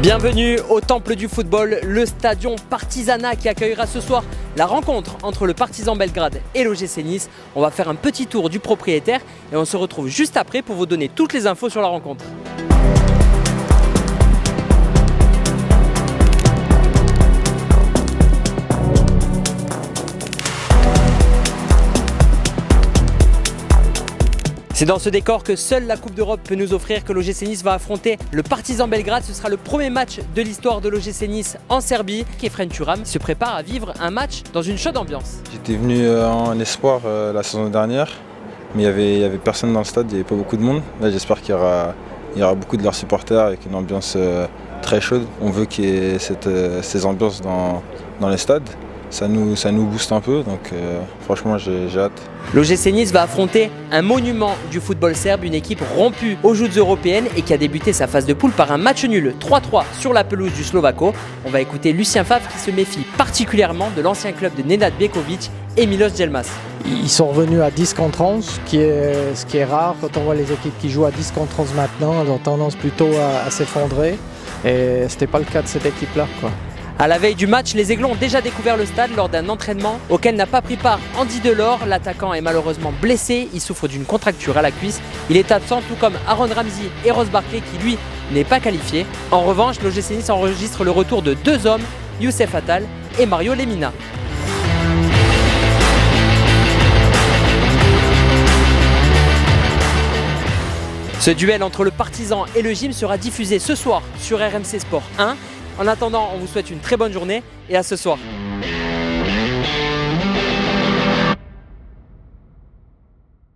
Bienvenue au Temple du football, le stadion Partizana qui accueillera ce soir la rencontre entre le Partizan Belgrade et l'OGC Nice. On va faire un petit tour du propriétaire et on se retrouve juste après pour vous donner toutes les infos sur la rencontre. C'est dans ce décor que seule la Coupe d'Europe peut nous offrir que l'OGC Nice va affronter le Partizan Belgrade. Ce sera le premier match de l'histoire de l'OGC Nice en Serbie. Kefren Turam se prépare à vivre un match dans une chaude ambiance. J'étais venu en espoir la saison dernière, mais il y avait personne dans le stade, il n'y avait pas beaucoup de monde. Là j'espère qu'il y aura beaucoup de leurs supporters avec une ambiance très chaude. On veut qu'il y ait ces ambiances dans les stades. Ça nous booste un peu, donc franchement j'ai hâte. L'OGC Nice va affronter un monument du football serbe, une équipe rompue aux joutes européennes et qui a débuté sa phase de poule par un match nul 3-3 sur la pelouse du Slovako. On va écouter Lucien Favre qui se méfie particulièrement de l'ancien club de Nenad Bekovic et Milos Djelmas. Ils sont revenus à 10 contre 11, ce qui est rare. Quand on voit les équipes qui jouent à 10 contre 11 maintenant, elles ont tendance plutôt à s'effondrer. Et ce n'était pas le cas de cette équipe-là, quoi. À la veille du match, les Aiglons ont déjà découvert le stade lors d'un entraînement auquel n'a pas pris part Andy Delors. L'attaquant est malheureusement blessé, il souffre d'une contracture à la cuisse. Il est absent tout comme Aaron Ramsey et Ross Barkley qui lui n'est pas qualifié. En revanche, l'OGC Nice enregistre le retour de deux hommes, Youssef Attal et Mario Lemina. Ce duel entre le Partizan et le Gym sera diffusé ce soir sur RMC Sport 1. En attendant, on vous souhaite une très bonne journée et à ce soir.